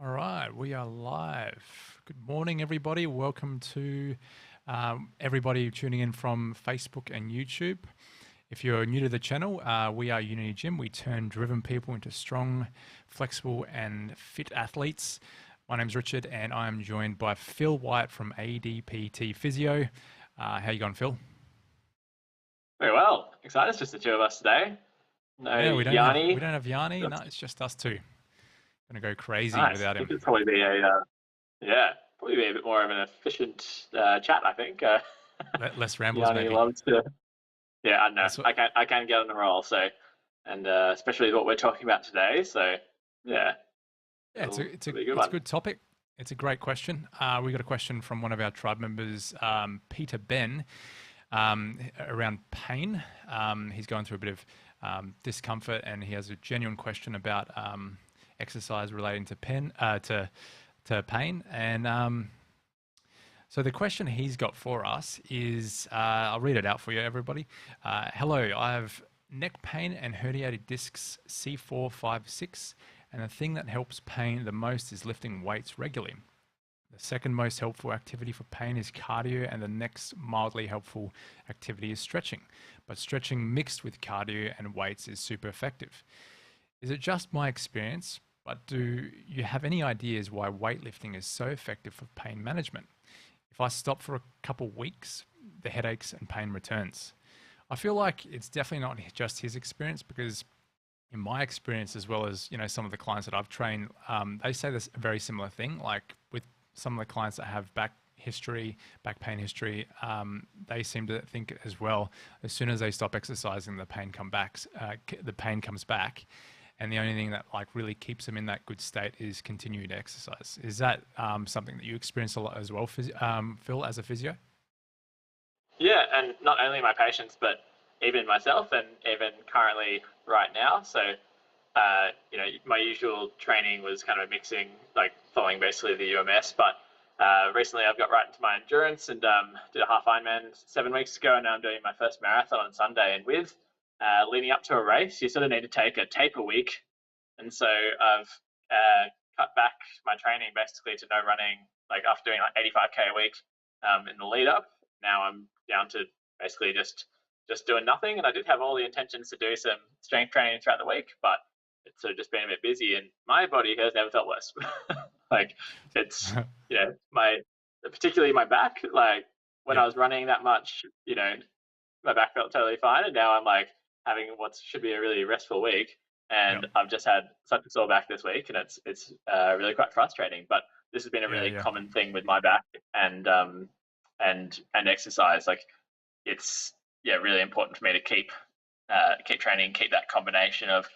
All right, we are live. Good morning, everybody. Welcome to everybody tuning in from Facebook and YouTube. If you're new to the channel, we are Unity Gym. We turn driven people into strong, flexible, and fit athletes. My name's Richard, and I am joined by Phil White from ADPT Physio. How you going, Phil? Very well. Excited. It's just the two of us today. No Yeah, we Yanni. don't have Yanni. No, That's it's just us two. Gonna go crazy nice. without I think him. it'd probably be probably be a bit more of an efficient chat. I think Less rambles, Yanni maybe. loves to. Yeah, I don't know. That's what. I can get on the roll. So, and especially what we're talking about today. So, yeah, Yeah, it'll be a good it's a one. good topic. It's a great question. We got a question from one of our tribe members, Peter Ben, around pain. He's going through a bit of discomfort, and he has a genuine question about exercise relating to to pain. And so the question he's got for us is, I'll read it out for you, everybody. Hello, I have neck pain and herniated discs C4, 5, 6, and the thing that helps pain the most is lifting weights regularly. The second most helpful activity for pain is cardio, and the next mildly helpful activity is stretching. But stretching mixed with cardio and weights is super effective. Is it just my experience, but do you have any ideas why weightlifting is so effective for pain management? If I stop for a couple weeks, the headaches and pain returns. I feel like it's definitely not just his experience, because in my experience, as well as some of the clients that I've trained, they say this very similar thing. Like with some of the clients that have back pain history, they seem to think as well. As soon as they stop exercising, the pain comes back, and the only thing that like really keeps them in that good state is continued exercise. Is that something that you experience a lot as well, Phil, as a physio? Yeah, and not only my patients, but even myself, and even currently right now. So, my usual training was kind of mixing, like following basically the UMS, but recently I've got right into my endurance and did a half Ironman 7 weeks ago, and now I'm doing my first marathon on Sunday. And with leading up to a race, you sort of need to take a taper week, and so I've cut back my training basically to no running. Like after doing like 85k a week in the lead up, now I'm down to basically just doing nothing. And I did have all the intentions to do some strength training throughout the week, but it's sort of just been a bit busy, and my body has never felt worse. Like it's my particularly my back. Like when I Yep. was running that much, my back felt totally fine, and now I'm like having what should be a really restful week, Yep. and I've just had such a sore back this week, and it's really quite frustrating. But this has been a Yeah. really Yeah. common thing with my back and exercise. Like it's really important for me to keep training, keep that combination of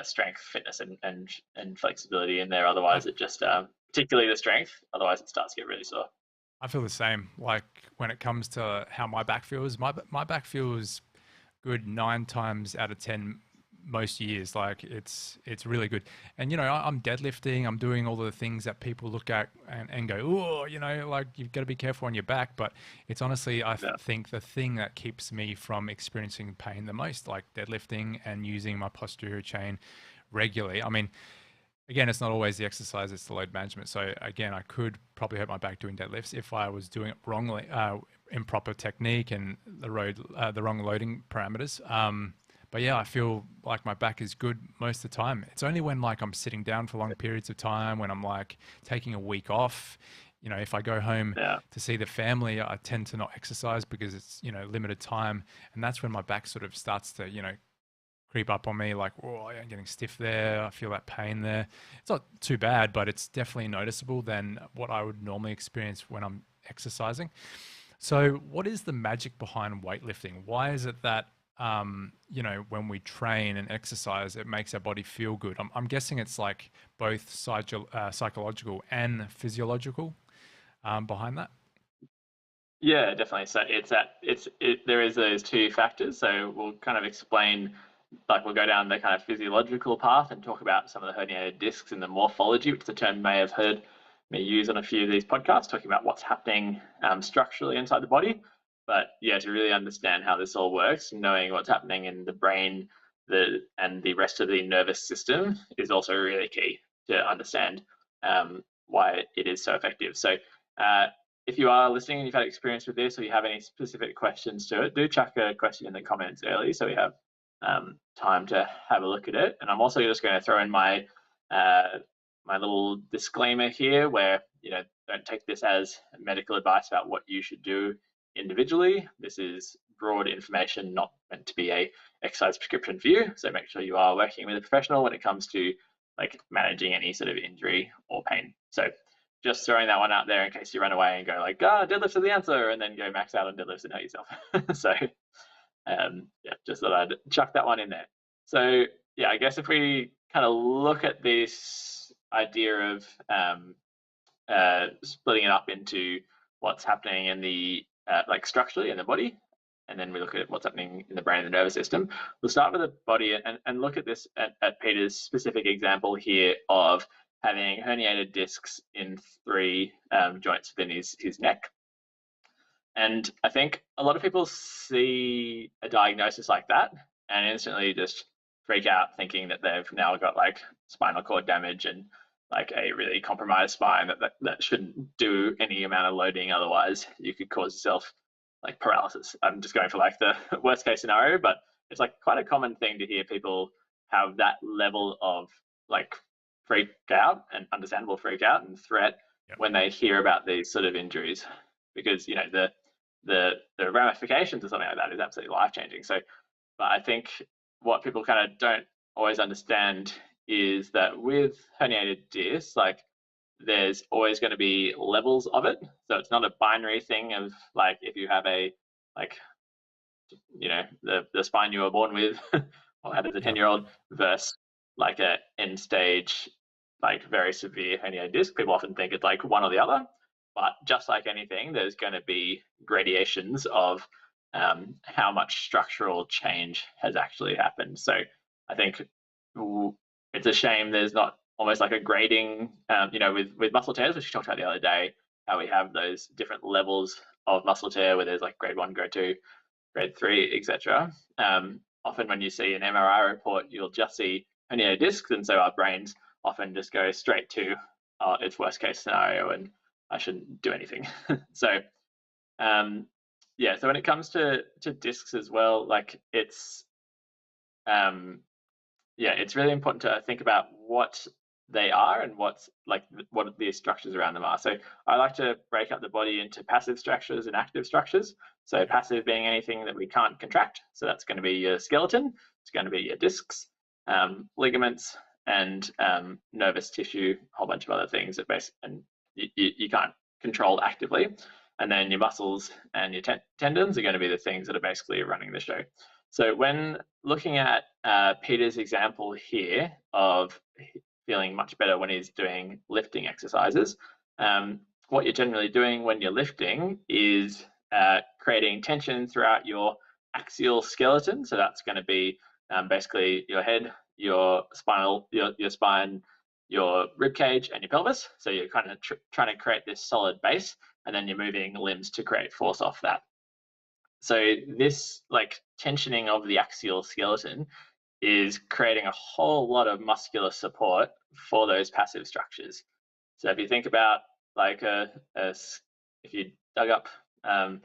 strength, fitness, and flexibility in there. I Otherwise, it just particularly the strength. Otherwise, it starts to get really sore. I feel the same. Like when it comes to how my back feels, my back feels good 9 times out of 10 most years. Like it's really good. And I'm deadlifting. I'm doing all the things that people look at and go, oh, like you've got to be careful on your back. But it's honestly, Yeah, think the thing that keeps me from experiencing pain the most, like deadlifting and using my posterior chain regularly. I mean, again, it's not always the exercise, it's the load management. So again, I could probably hurt my back doing deadlifts if I was doing it wrongly, improper technique and the wrong loading parameters. But yeah, I feel like my back is good most of the time. It's only when like I'm sitting down for long periods of time, when I'm like taking a week off. If I go home yeah, to see the family, I tend to not exercise because it's limited time, and that's when my back sort of starts to creep up on me, like, oh, I'm getting stiff there. I feel that pain there. It's not too bad, but it's definitely noticeable than what I would normally experience when I'm exercising. So, what is the magic behind weightlifting? Why is it that, when we train and exercise, it makes our body feel good? I'm guessing it's like both psychological and physiological behind that. yeah, definitely. So there is those two factors. So we'll kind of explain, like we'll go down the kind of physiological path and talk about some of the herniated discs and the morphology, which the term you may have heard me use on a few of these podcasts, talking about what's happening structurally inside the body. But yeah, to really understand how this all works, knowing what's happening in the brain, and the rest of the nervous system is also really key to understand. why it is so effective. So if you are listening and you've had experience with this, or you have any specific questions to it, do chuck a question in the comments early so we have time to have a look at it. And I'm also just going to throw in my my little disclaimer here, where don't take this as medical advice about what you should do individually. This is broad information, not meant to be a exercise prescription for you. So make sure you are working with a professional when it comes to like managing any sort of injury or pain. So just throwing that one out there in case you run away and go like, deadlifts are the answer, and then go max out on deadlifts and hurt yourself. So yeah, just thought I'd chuck that one in there. So yeah, I guess if we kind of look at this idea of splitting it up into what's happening in the like structurally in the body, and then we look at what's happening in the brain and the nervous system. We'll start with the body and look at this at Peter's specific example here of having herniated discs in 3 joints within his neck. And I think a lot of people see a diagnosis like that and instantly just freak out, thinking that they've now got like spinal cord damage and like a really compromised spine that shouldn't do any amount of loading. Otherwise, you could cause yourself like paralysis. I'm just going for like the worst case scenario, but it's like quite a common thing to hear people have that level of like freak out, and understandable freak out and threat when they hear about these sort of injuries, because the ramifications of something like that is absolutely life-changing. So, but I think what people kind of don't always understand is that with herniated discs, like there's always going to be levels of it. So it's not a binary thing of like, if you have a like the spine you were born with or had as a 10-year-old versus like a end stage like very severe herniated disc. People often think it's like one or the other, but just like anything, there's going to be gradations of how much structural change has actually happened. So I think it's a shame there's not almost like a grading, with muscle tears, which we talked about the other day, how we have those different levels of muscle tear where there's like grade 1, grade 2, grade 3, etc. Often when you see an MRI report, you'll just see herniated discs, and so our brains often just go straight to it's worst case scenario and I shouldn't do anything. So yeah, so when it comes to discs as well, like it's it's really important to think about what they are and what the structures around them are. So I like to break up the body into passive structures and active structures. So passive being anything that we can't contract. So that's going to be your skeleton, it's going to be your discs, ligaments, and nervous tissue, a whole bunch of other things that and you can't control actively. And then your muscles and your tendons are going to be the things that are basically running the show. So when looking at Peter's example here of feeling much better when he's doing lifting exercises, what you're generally doing when you're lifting is creating tension throughout your axial skeleton. So that's going to be basically your head, your spine, your rib cage, and your pelvis. So you're kind of trying to create this solid base, and then you're moving limbs to create force off that. So this like tensioning of the axial skeleton is creating a whole lot of muscular support for those passive structures. So if you think about like if you dug up a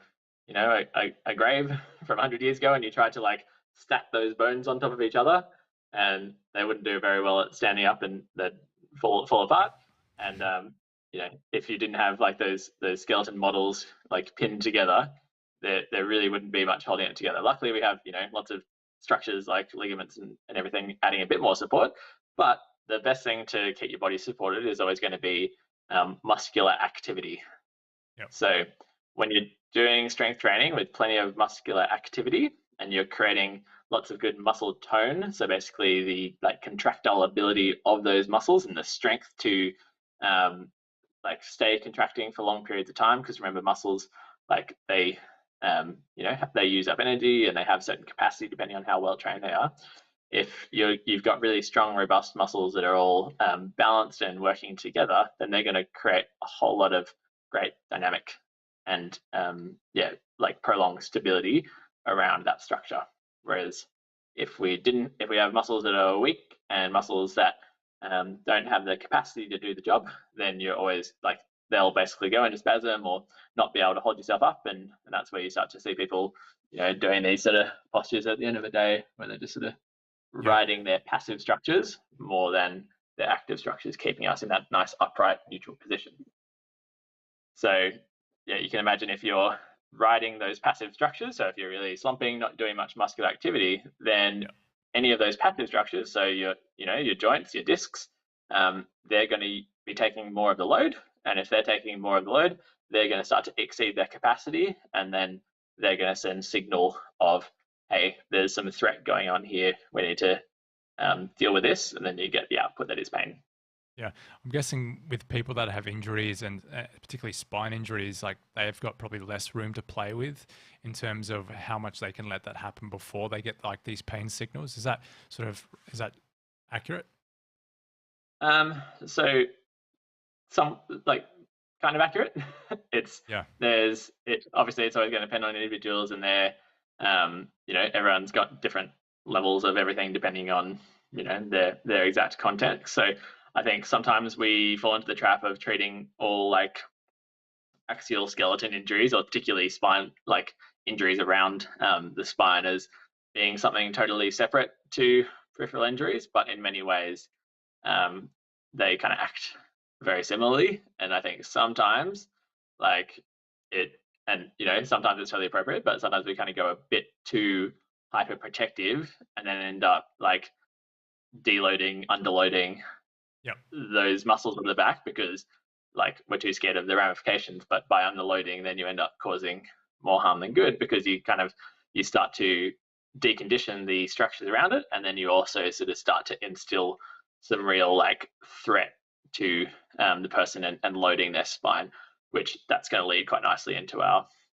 grave from 100 years ago and you tried to like stack those bones on top of each other, and they wouldn't do very well at standing up and they'd fall apart. And if you didn't have like those skeleton models like pinned together, there really wouldn't be much holding it together. Luckily, we have lots of structures like ligaments and everything adding a bit more support. But the best thing to keep your body supported is always going to be muscular activity. Yep. So when you're doing strength training with plenty of muscular activity and you're creating lots of good muscle tone, so basically the like contractile ability of those muscles and the strength to like stay contracting for long periods of time, because remember, muscles like they use up energy and they have certain capacity depending on how well trained they are. If you've got really strong, robust muscles that are all balanced and working together, then they're going to create a whole lot of great dynamic and like prolonged stability around that structure. Whereas if we have muscles that are weak and muscles that don't have the capacity to do the job, then you're always like, they'll basically go into spasm or not be able to hold yourself up, and that's where you start to see people, doing these sort of postures at the end of the day, where they're just sort of Yeah. riding their passive structures more than their active structures, keeping us in that nice upright neutral position. So yeah, you can imagine if you're riding those passive structures, so if you're really slumping, not doing much muscular activity, then any of those passive structures, so your joints, your discs, they're going to be taking more of the load, and if they're taking more of the load, they're going to start to exceed their capacity, and then they're going to send signal of, hey, there's some threat going on here, we need to deal with this, and then you get the output that is pain. Yeah, I'm guessing with people that have injuries and particularly spine injuries, like they've got probably less room to play with in terms of how much they can let that happen before they get like these pain signals. Is that accurate? So some like kind of accurate. Obviously it's always going to depend on individuals and their everyone's got different levels of everything depending on their exact context. So I think sometimes we fall into the trap of treating all like axial skeleton injuries, or particularly spine like injuries around the spine, as being something totally separate to peripheral injuries, but in many ways they kind of act very similarly. And I think sometimes like it, and sometimes it's totally appropriate, but sometimes we kind of go a bit too hyper protective and then end up like deloading, underloading those muscles of the back because like we're too scared of the ramifications. But by underloading, then you end up causing more harm than good, because you start to decondition the structures around it, and then you also sort of start to instill some real like threat to the person and loading their spine, which that's going to lead quite nicely into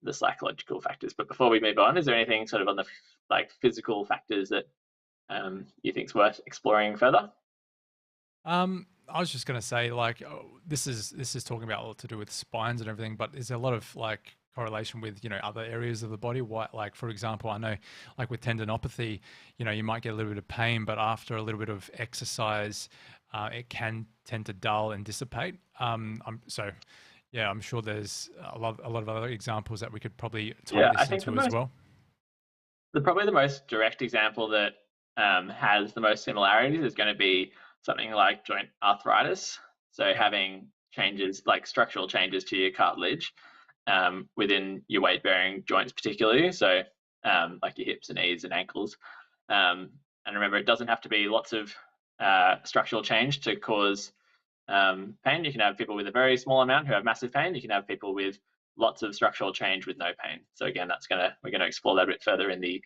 the psychological factors. But before we move on, is there anything sort of on the like physical factors that you think is worth exploring further? I was just going to say, like, this is talking about a lot to do with spines and everything, but is there a lot of like correlation with other areas of the body? What, like, for example, I know like with tendinopathy, you might get a little bit of pain, but after a little bit of exercise, it can tend to dull and dissipate. I'm sure there's a lot of other examples that we could probably tie this into as well. Probably the most direct example that has the most similarities is going to be something like joint arthritis. So having changes, like structural changes to your cartilage within your weight-bearing joints particularly, so like your hips and knees and ankles. And remember, it doesn't have to be lots of structural change to cause pain. You can have people with a very small amount who have massive pain. You can have people with lots of structural change with no pain. So again, we're going to explore that a bit further in the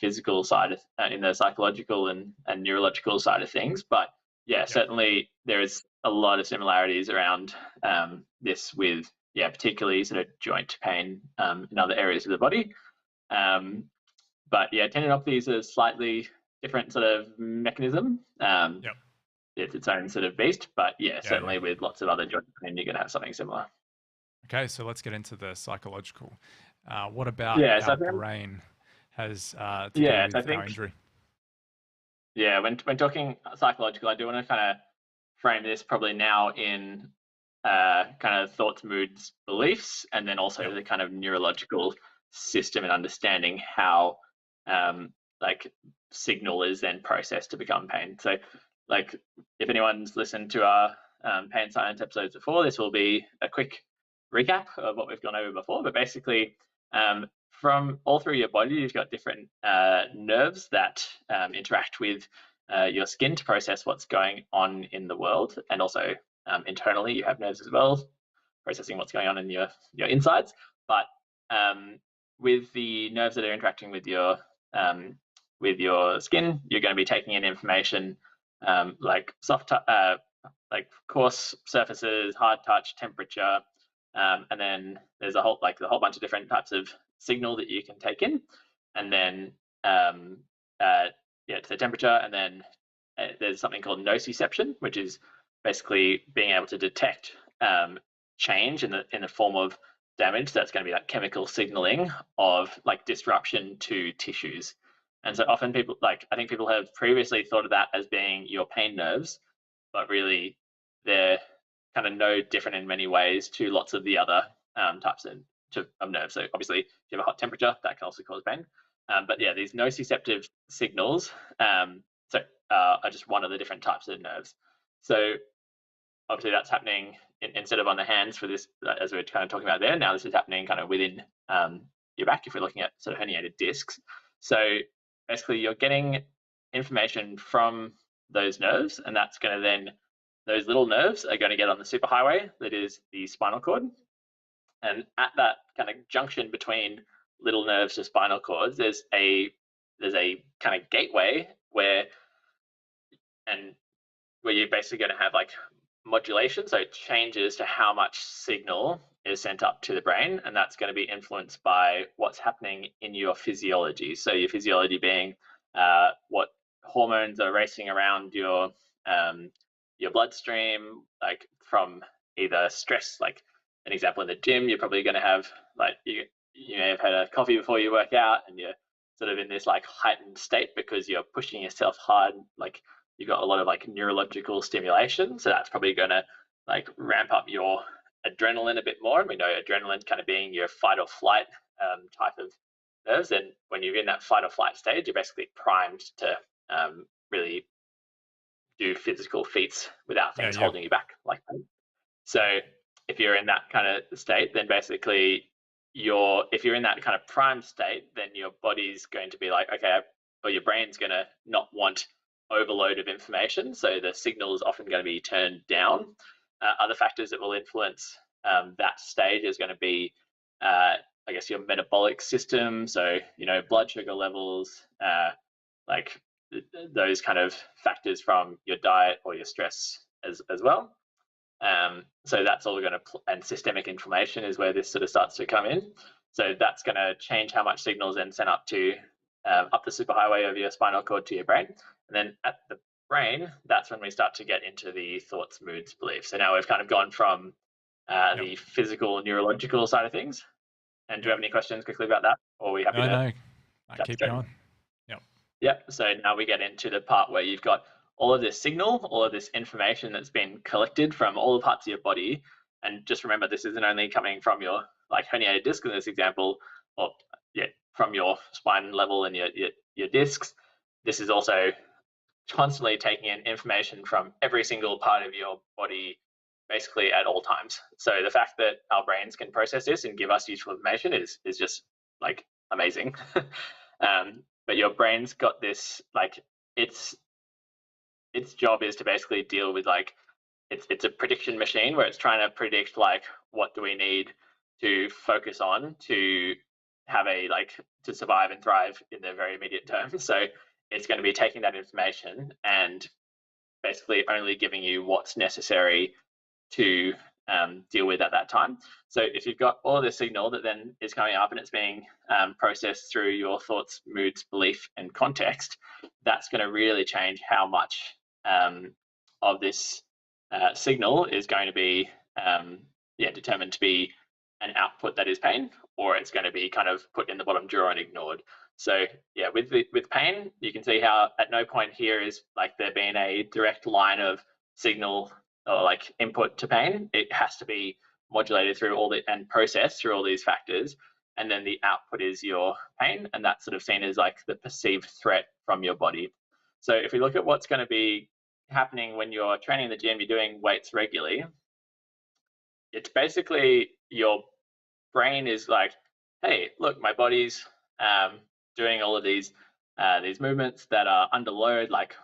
physical side, in the psychological and neurological side of things. But certainly there is a lot of similarities around this with, particularly sort of joint pain in other areas of the body. But tendinopathy is a slightly different sort of mechanism. It's its own sort of beast, but certainly with lots of other joint pain, you're going to have something similar. Okay, so let's get into the psychological. What about our brain has to do with our injury? Yeah, when talking psychological, I do want to kind of frame this probably now in kind of thoughts, moods, beliefs, and then also the kind of neurological system and understanding how like signal is then processed to become pain. So like if anyone's listened to our pain science episodes before, this will be a quick recap of what we've gone over before. But basically, from all through your body, you've got different nerves that interact with your skin to process what's going on in the world, and also internally you have nerves as well, processing what's going on in your insides. But with the nerves that are interacting with your skin, you're going to be taking in information like like coarse surfaces, hard touch, temperature, and then there's a whole bunch of different types of signal that you can take in, and then to the temperature, and then there's something called nociception, which is basically being able to detect change in the form of damage. That's going to be like chemical signaling of like disruption to tissues. And so often people I think people have previously thought of that as being your pain nerves, but really they're kind of no different in many ways to lots of the other types of nerves. So obviously, if you have a hot temperature, that can also cause pain. But yeah, these nociceptive signals are just one of the different types of nerves. So obviously that's happening instead of on the hands for this, as we we're kind of talking about there. Now this is happening kind of within your back if we're looking at sort of herniated discs. So basically you're getting information from those nerves, and that's going to then, those little nerves are going to get on the superhighway that is the spinal cord. And at that kind of junction between little nerves to spinal cords, there's a kind of gateway where you're basically going to have like modulation, so it changes to how much signal is sent up to the brain, and that's going to be influenced by what's happening in your physiology. So your physiology being what hormones are racing around your bloodstream, like from either stress, like an example in the gym, you're probably going to have like you may have had a coffee before you work out, and you're sort of in this like heightened state because you're pushing yourself hard, like you've got a lot of like neurological stimulation, so that's probably going to like ramp up your adrenaline a bit more. And we know adrenaline kind of being your fight or flight type of nerves, and when you're in that fight or flight stage, you're basically primed to really do physical feats without things holding you back like that. So if you're in that kind of state, then basically if you're in that kind of prime state, then your body's going to be like, okay, or your brain's going to not want overload of information, so the signal is often going to be turned down. Other factors that will influence that stage is going to be, I guess, your metabolic system, so blood sugar levels, like those kind of factors from your diet or your stress as well. So that's all going to, and systemic inflammation is where this sort of starts to come in. So that's going to change how much signal is then sent up the superhighway of your spinal cord to your brain. And then at the brain, that's when we start to get into the thoughts, moods, beliefs. So now we've kind of gone from the physical, neurological side of things. And do you have any questions quickly about that? Or are we happy? No, keep going. Yep. So now we get into the part where you've got all of this signal, all of this information that's been collected from all the parts of your body. And just remember, this isn't only coming from your like herniated disc in this example, or from your spine level and your discs. This is also constantly taking in information from every single part of your body, basically at all times. So the fact that our brains can process this and give us useful information is just like amazing. But your brain's got this, like, its job is to basically deal with, like, it's a prediction machine where it's trying to predict, like, what do we need to focus on to have to survive and thrive in the very immediate term. So it's going to be taking that information and basically only giving you what's necessary to deal with at that time. So if you've got all this signal that then is coming up and it's being processed through your thoughts, moods, belief, and context, that's going to really change how much of this signal is going to be determined to be an output that is pain, or it's going to be kind of put in the bottom drawer and ignored. So yeah, with pain, you can see how at no point here is like there being a direct line of signal or like input to pain. It has to be modulated through and processed through all these factors, and then the output is your pain, and that's sort of seen as like the perceived threat from your body. So if we look at what's going to be happening when you're training in the gym, you're doing weights regularly, it's basically your brain is like, hey, look, my body's doing all of these movements that are under load. Like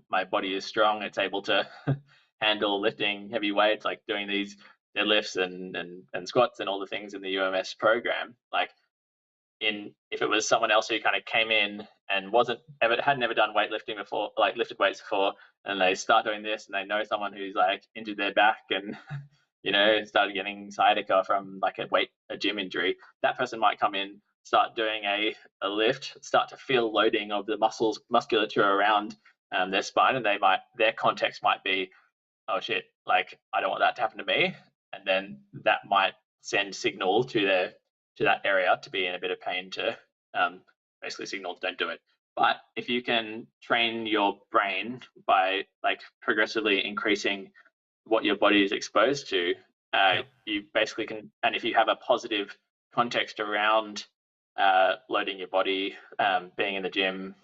my body is strong; it's able to handle lifting heavy weights, like doing these deadlifts and squats and all the things in the UMS program. Like if it was someone else who kind of came in and had never done weightlifting before, like lifted weights before, and they start doing this, and they know someone who's like injured their back and started getting sciatica from like a gym injury, that person might come in, start doing a lift, start to feel loading of the musculature around their spine, and their context might be, oh shit, like I don't want that to happen to me, and then that might send signal to that area to be in a bit of pain to basically signal don't do it. But if you can train your brain by like progressively increasing what your body is exposed to, Yep. you basically can, and if you have a positive context around loading your body, being in the gym,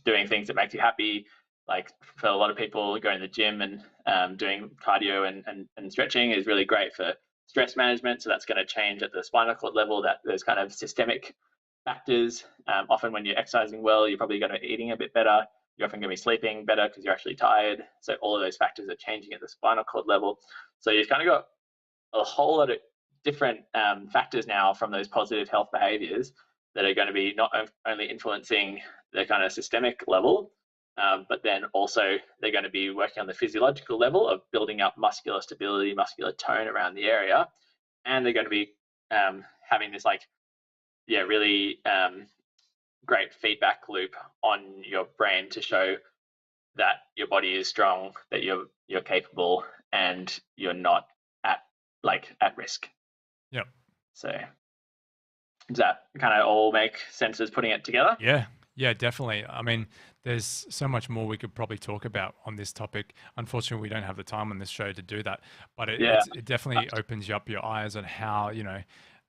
doing things that make you happy, like for a lot of people, going to the gym and doing cardio and stretching is really great for stress management. So that's going to change at the spinal cord level, that those kind of systemic factors. Often when you're exercising well, you're probably going to be eating a bit better. You're often going to be sleeping better because you're actually tired. So all of those factors are changing at the spinal cord level. So you've kind of got a whole lot of different factors now from those positive health behaviors that are going to be not only influencing the kind of systemic level, but then also they're going to be working on the physiological level of building up muscular stability, muscular tone around the area. And they're going to be having this like, yeah, really great feedback loop on your brain to show that your body is strong, that you're capable, and you're not at risk. Yep. So does that kind of all make sense as putting it together? Yeah, definitely. I mean, there's so much more we could probably talk about on this topic. Unfortunately, we don't have the time on this show to do that, but Yeah. it definitely opens you up your eyes on how,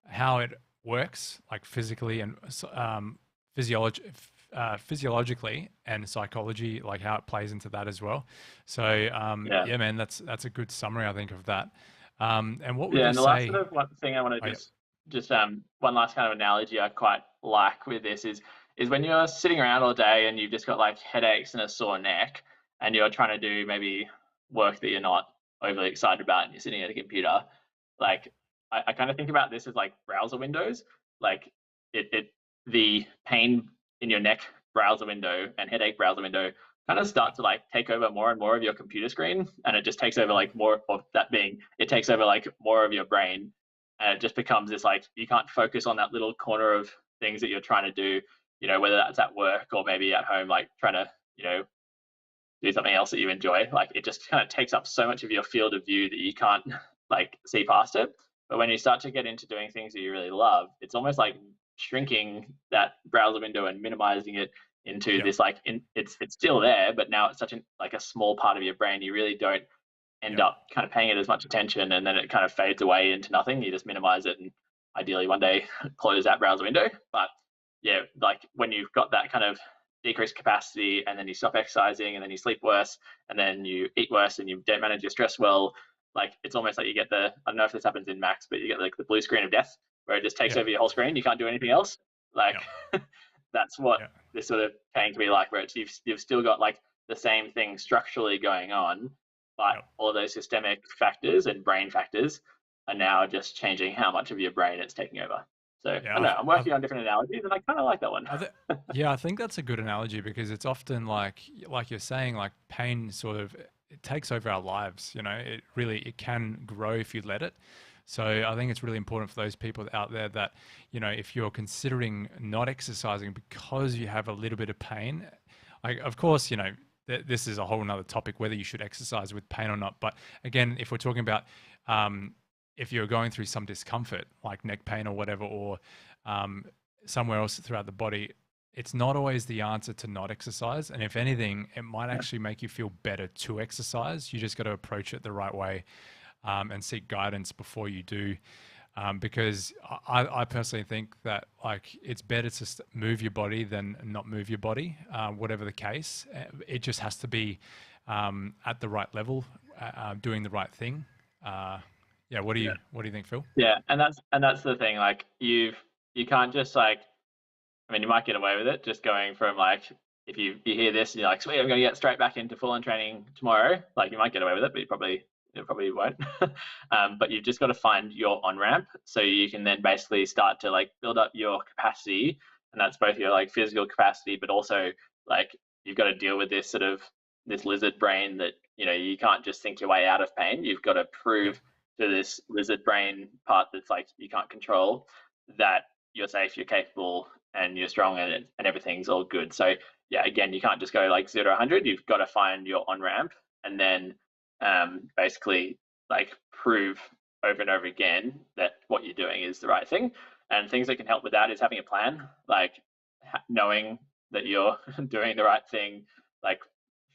how it works, like physically and physiology, physiologically and psychology, like how it plays into that as well. So, yeah, man, that's a good summary, I think, of that. And what would you And the last say? sort of one thing I want Oh, to yeah. just one last kind of analogy I quite like with this is when you're sitting around all day and you've just got like headaches and a sore neck and you're trying to do maybe work that you're not overly excited about and you're sitting at a computer, like I kind of think about this as like browser windows. Like it the pain in your neck browser window and headache browser window kind of start to like take over more and more of your computer screen, and it just takes over like more of that being, it takes over like more of your brain, and it just becomes this like you can't focus on that little corner of things that you're trying to do, whether that's at work or maybe at home, like trying to do something else that you enjoy. Like it just kind of takes up so much of your field of view that you can't like see past it. But when you start to get into doing things that you really love, it's almost like shrinking that browser window and minimizing it into Yep. this like it's still there, but now it's such like a small part of your brain. You really don't end Yep. up kind of paying it as much attention, and then it kind of fades away into nothing. You just minimize it and ideally one day close that browser window. But yeah, like when you've got that kind of decreased capacity and then you stop exercising and then you sleep worse and then you eat worse and you don't manage your stress well, like it's almost like you get the, I don't know if this happens in Max, but you get like the blue screen of death where it just takes Yep. over your whole screen. You can't do anything else. Like Yep. that's what Yep. this sort of pain can be like, where you've still got like the same thing structurally going on, but Yep. all those systemic factors and brain factors are now just changing how much of your brain it's taking over. So I don't Yeah. know, I'm working on different analogies and I kind of like that one. I th- yeah, I think that's a good analogy because it's often like you're saying, like pain sort of it takes over our lives. It really it can grow if you let it. So I think it's really important for those people out there that if you're considering not exercising because you have a little bit of pain, like of course this is a whole nother topic whether you should exercise with pain or not. But again, if we're talking about if you're going through some discomfort like neck pain or whatever, or somewhere else throughout the body, it's not always the answer to not exercise. And if anything, it might actually make you feel better to exercise. You just got to approach it the right way and seek guidance before you do. Because I personally think that like it's better to move your body than not move your body, whatever the case. It just has to be at the right level, doing the right thing. Yeah, what do you think, Phil? Yeah, and that's the thing. Like you can't just like, I mean, you might get away with it just going from like, if you hear this and you're like, sweet, I'm going to get straight back into full on training tomorrow. Like you might get away with it, but you probably won't. But you've just got to find your on ramp so you can then basically start to like build up your capacity, and that's both your like physical capacity, but also like you've got to deal with this sort of this lizard brain that you can't just think your way out of pain. You've got to Yep. prove to this lizard brain part that's like you can't control that you're safe, you're capable, and you're strong, and everything's all good. So yeah, again, you can't just go like 0 to 100. You've got to find your on ramp, and then basically like prove over and over again that what you're doing is the right thing. And things that can help with that is having a plan, like knowing that you're doing the right thing, like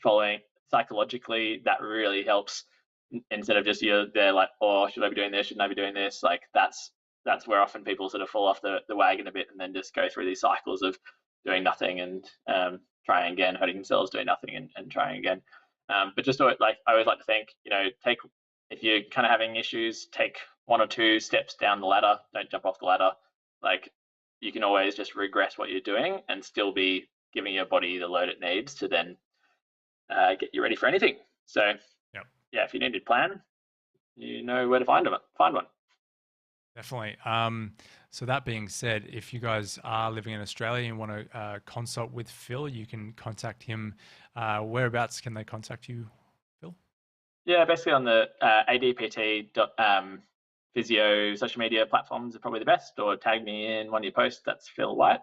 following psychologically, that really helps. Instead of just you're there like, oh, should I be doing this? Shouldn't I be doing this? Like that's where often people sort of fall off the wagon a bit and then just go through these cycles of doing nothing and trying again, hurting themselves, doing nothing and trying again. But just like I always like to think, if you're kind of having issues, take 1 or 2 steps down the ladder. Don't jump off the ladder. Like you can always just regress what you're doing and still be giving your body the load it needs to then get you ready for anything. So yeah, if you need a plan, you know where to find one. Definitely. So that being said, if you guys are living in Australia and want to consult with Phil, you can contact him. Whereabouts can they contact you, Phil? Yeah, basically on the ADPT physio social media platforms are probably the best, or tag me in one of your posts. That's Phil White.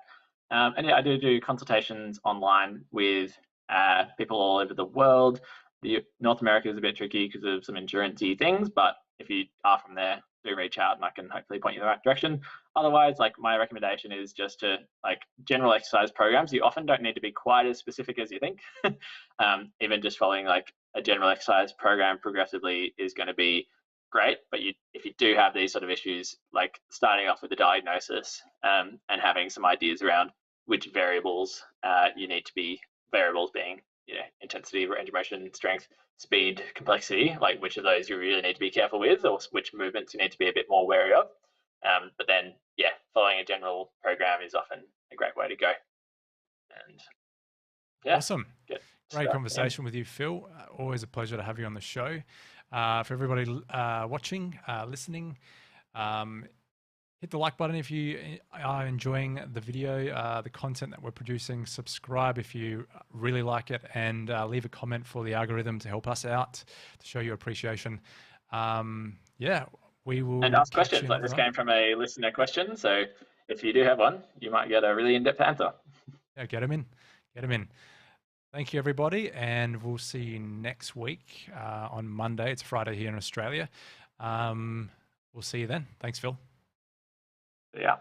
And yeah, I do consultations online with people all over the world. North America is a bit tricky because of some insurance-y things, but if you are from there, do reach out and I can hopefully point you in the right direction. Otherwise, like my recommendation is just to like general exercise programs. You often don't need to be quite as specific as you think. Even just following like a general exercise program progressively is going to be great. But if you do have these sort of issues, like starting off with a diagnosis and having some ideas around which variables you need to be, variables being intensity, range of motion, strength, speed, complexity, like which of those you really need to be careful with, or which movements you need to be a bit more wary of. But then, yeah, following a general program is often a great way to go. And yeah, awesome. Great conversation with you, Phil. Always a pleasure to have you on the show. For everybody watching, listening, hit the like button if you are enjoying the video, the content that we're producing. Subscribe if you really like it, and leave a comment for the algorithm to help us out, to show your appreciation. Yeah, we will. And ask questions. Like this came from a listener question, so if you do have one, you might get a really in-depth answer. Yeah, get them in. Get them in. Thank you, everybody, and we'll see you next week on Monday. It's Friday here in Australia. We'll see you then. Thanks, Phil. Yeah.